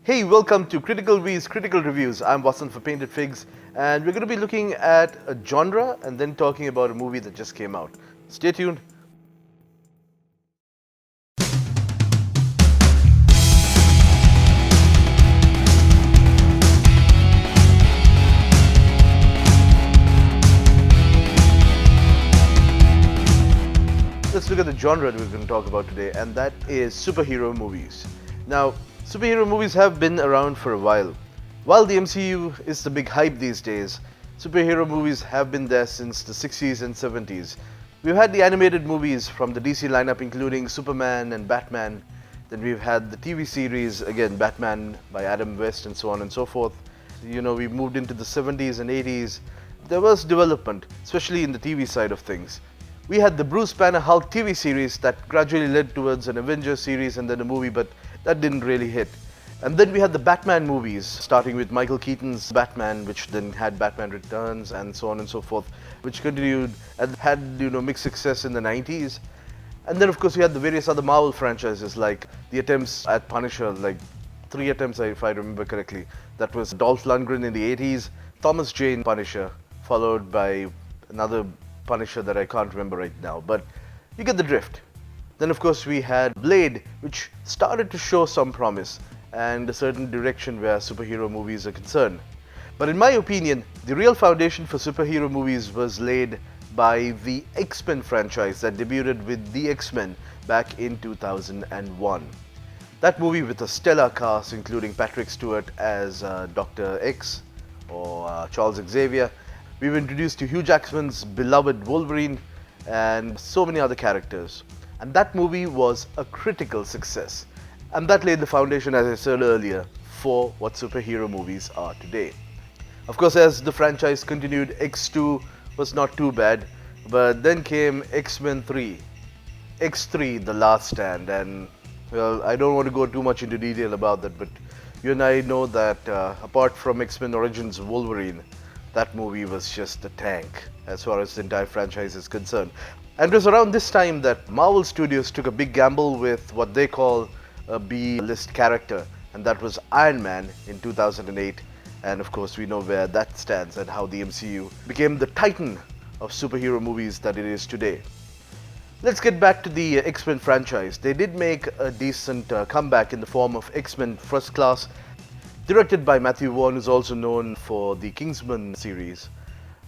Hey, welcome to Critical V's Critical Reviews. I'm Vasan for Painted Figs, and we're going to be looking at a genre and then talking about a movie that just came out. Stay tuned. Let's look at the genre that we're going to talk about today, and that is superhero movies. Now, superhero movies have been around for a while. While the MCU is the big hype these days, superhero movies have been there since the 60s and 70s. We've had the animated movies from the DC lineup, including Superman and Batman. Then we've had the TV series, again, Batman by Adam West, and so on and so forth. We moved into the 70s and 80s. There was development, especially in the TV side of things. We had the Bruce Banner Hulk TV series that gradually led towards an Avengers series and then a movie, but that didn't really hit. And then we had the Batman movies, starting with Michael Keaton's Batman, which then had Batman Returns and so on and so forth, which continued and had mixed success in the 90s. And then of course we had the various other Marvel franchises, like the attempts at Punisher, like 3 attempts if I remember correctly. That was Dolph Lundgren in the 80s, Thomas Jane Punisher, followed by another Punisher that I can't remember right now, but you get the drift. Then of course we had Blade, which started to show some promise and a certain direction where superhero movies are concerned. But in my opinion, the real foundation for superhero movies was laid by the X-Men franchise that debuted with the X-Men back in 2001. That movie, with a stellar cast including Patrick Stewart as Dr. X or Charles Xavier. We were introduced to Hugh Jackman's beloved Wolverine and so many other characters. And that movie was a critical success. And that laid the foundation, as I said earlier, for what superhero movies are today. Of course, as the franchise continued, X2 was not too bad, but then came X-Men 3, X3, The Last Stand, and well, I don't want to go too much into detail about that, but you and I know that apart from X-Men Origins Wolverine, that movie was just a tank as far as the entire franchise is concerned. And it was around this time that Marvel Studios took a big gamble with what they call a B-list character, and that was Iron Man in 2008. And of course we know where that stands and how the MCU became the titan of superhero movies that it is today. Let's get back to the X-Men franchise. They did make a decent comeback in the form of X-Men First Class, directed by Matthew Vaughn, who's also known for the Kingsman series.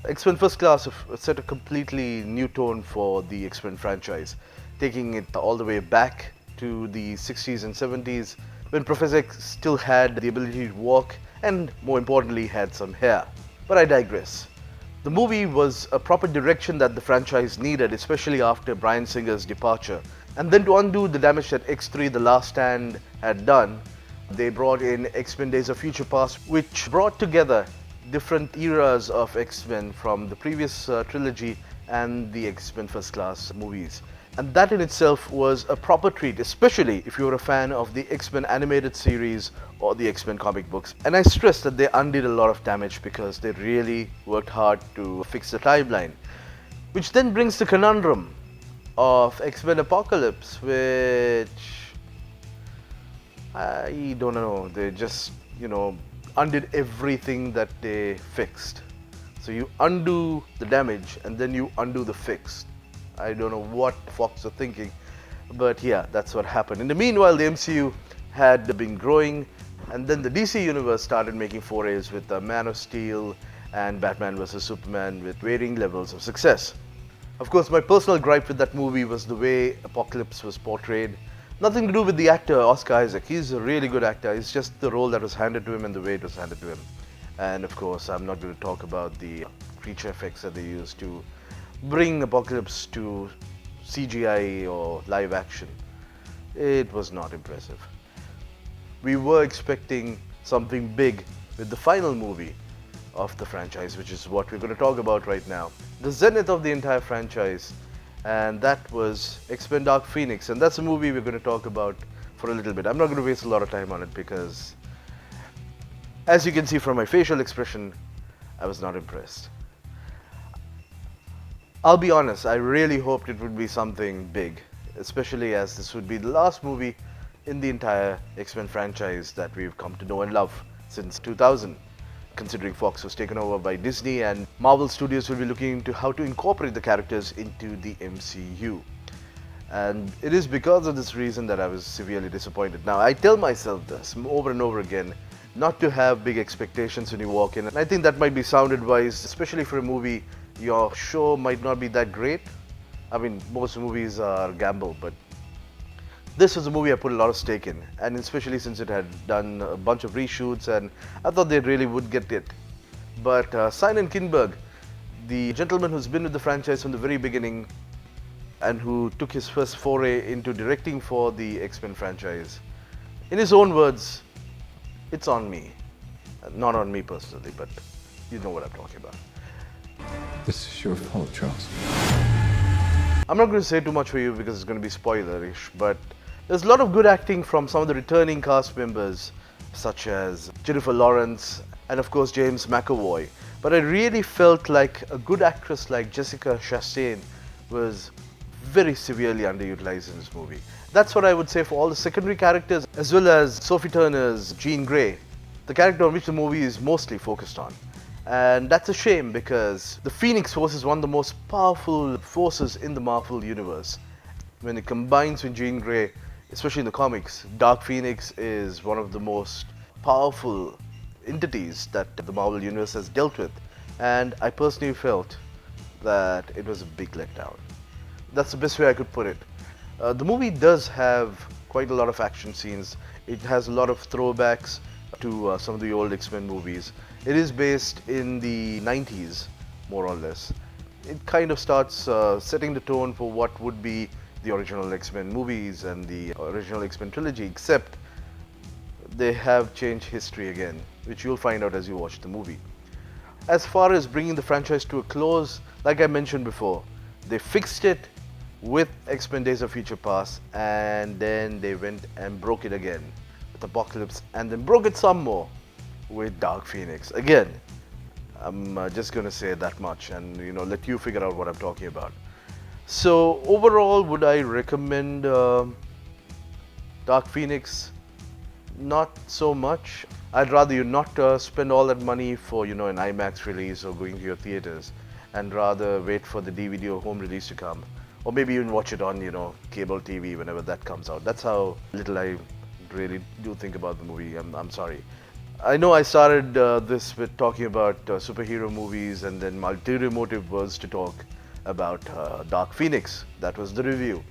X-Men First Class set a completely new tone for the X-Men franchise, taking it all the way back to the 60s and 70s, when Professor X still had the ability to walk and, more importantly, had some hair. But I digress. The movie was a proper direction that the franchise needed, especially after Bryan Singer's departure. And then to undo the damage that X3 The Last Stand had done, they brought in X-Men Days of Future Past, which brought together different eras of X-Men from the previous trilogy and the X-Men First Class movies. And that in itself was a proper treat, especially if you were a fan of the X-Men animated series or the X-Men comic books. And I stress that they undid a lot of damage because they really worked hard to fix the timeline. Which then brings the conundrum of X-Men Apocalypse, which I don't know, they just, undid everything that they fixed. So you undo the damage and then you undo the fix. I don't know what Fox are thinking, but yeah, that's what happened. In the meanwhile, the MCU had been growing, and then the DC Universe started making forays with Man of Steel and Batman vs. Superman with varying levels of success. Of course, my personal gripe with that movie was the way Apocalypse was portrayed. Nothing to do with the actor, Oscar Isaac. He's a really good actor. It's just the role that was handed to him and the way it was handed to him. And of course, I'm not going to talk about the creature effects that they used to bring Apocalypse to CGI or live action. It was not impressive. We were expecting something big with the final movie of the franchise, which is what we're going to talk about right now. The zenith of the entire franchise. And that was X-Men Dark Phoenix, and that's a movie we're going to talk about for a little bit. I'm not going to waste a lot of time on it because, as you can see from my facial expression, I was not impressed. I'll be honest, I really hoped it would be something big, especially as this would be the last movie in the entire X-Men franchise that we've come to know and love since 2000. Considering Fox was taken over by Disney and Marvel Studios will be looking into how to incorporate the characters into the MCU. And it is because of this reason that I was severely disappointed. Now, I tell myself this over and over again, not to have big expectations when you walk in. And I think that might be sound advice, especially for a movie your show might not be that great. I mean, most movies are gamble, but this was a movie I put a lot of stake in, and especially since it had done a bunch of reshoots, and I thought they really would get it. But Simon Kinberg, the gentleman who's been with the franchise from the very beginning and who took his first foray into directing for the X-Men franchise, in his own words, it's on me. Not on me personally, but you know what I'm talking about. This is your fault, Charles. I'm not going to say too much for you because it's going to be spoilerish, but there's a lot of good acting from some of the returning cast members, such as Jennifer Lawrence and of course James McAvoy. But I really felt like a good actress like Jessica Chastain was very severely underutilized in this movie. That's what I would say for all the secondary characters, as well as Sophie Turner's Jean Grey, the character on which the movie is mostly focused on. And that's a shame because the Phoenix Force is one of the most powerful forces in the Marvel Universe. When it combines with Jean Grey, especially in the comics, Dark Phoenix is one of the most powerful entities that the Marvel Universe has dealt with. And I personally felt that it was a big letdown. That's the best way I could put it. The movie does have quite a lot of action scenes. It has a lot of throwbacks to some of the old X-Men movies. It is based in the 90s, more or less. It kind of starts setting the tone for what would be the original X-Men movies and the original X-Men trilogy, except they have changed history again, which you'll find out as you watch the movie. As far as bringing the franchise to a close, like I mentioned before, they fixed it with X-Men Days of Future Past, and then they went and broke it again with Apocalypse, and then broke it some more with Dark Phoenix. Again, I'm just going to say that much and let you figure out what I'm talking about. So overall, would I recommend Dark Phoenix? Not so much. I'd rather you not spend all that money for an IMAX release or going to your theaters, and rather wait for the DVD or home release to come, or maybe even watch it on cable TV whenever that comes out. That's how little I really do think about the movie. I'm sorry. I know I started this with talking about superhero movies, and then my ulterior motive was to talk about Dark Phoenix. That was the review.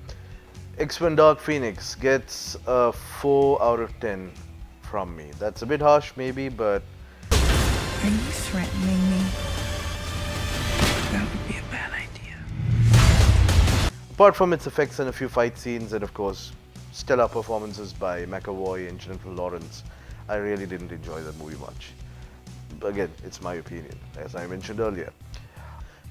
X-Men Dark Phoenix gets a 4 out of 10 from me. That's a bit harsh maybe, but... Are you threatening me? That would be a bad idea. Apart from its effects and a few fight scenes, and of course stellar performances by McAvoy and Jennifer Lawrence, I really didn't enjoy the movie much. Again, it's my opinion, as I mentioned earlier.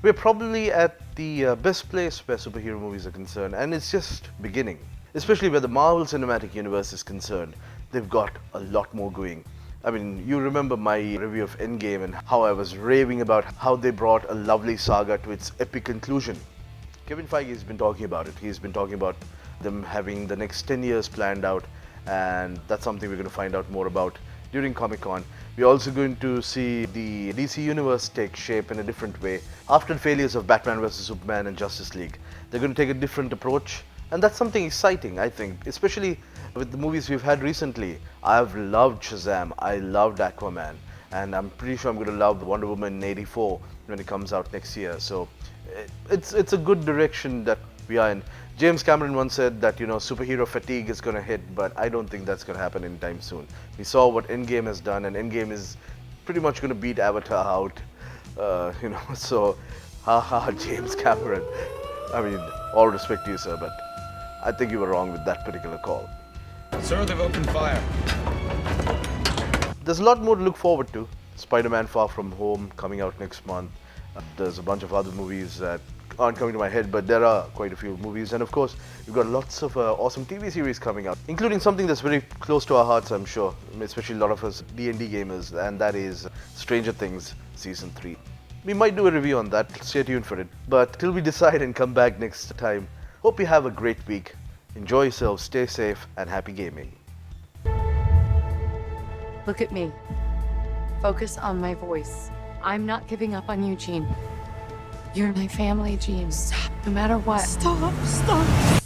We're probably at the best place where superhero movies are concerned, and it's just beginning. Especially where the Marvel Cinematic Universe is concerned, they've got a lot more going. I mean, you remember my review of Endgame and how I was raving about how they brought a lovely saga to its epic conclusion. Kevin Feige has been talking about it. He's been talking about them having the next 10 years planned out, and that's something we're going to find out more about during Comic-Con. We're also going to see the DC Universe take shape in a different way. After the failures of Batman vs Superman and Justice League, they're going to take a different approach, and that's something exciting, I think, especially with the movies we've had recently. I've loved Shazam, I loved Aquaman, and I'm pretty sure I'm going to love Wonder Woman in '84 when it comes out next year. So it's a good direction that we are in. James Cameron once said that superhero fatigue is going to hit, but I don't think that's going to happen anytime soon. We saw what Endgame has done, and Endgame is pretty much going to beat Avatar out. So haha, James Cameron. I mean, all respect to you, sir, but I think you were wrong with that particular call. Sir, they've opened fire. There's a lot more to look forward to. Spider-Man Far From Home coming out next month. There's a bunch of other movies that aren't coming to my head, but there are quite a few movies, and of course we've got lots of awesome TV series coming out, including something that's very close to our hearts, I'm sure, especially a lot of us D&D gamers, and that is Stranger Things Season 3. We might do a review on that, stay tuned for it, but till we decide and come back next time, hope you have a great week. Enjoy yourselves, stay safe, and happy gaming. Look at me. Focus on my voice. I'm not giving up on you, Gene. You're my family, Gene. Stop, no matter what. Stop.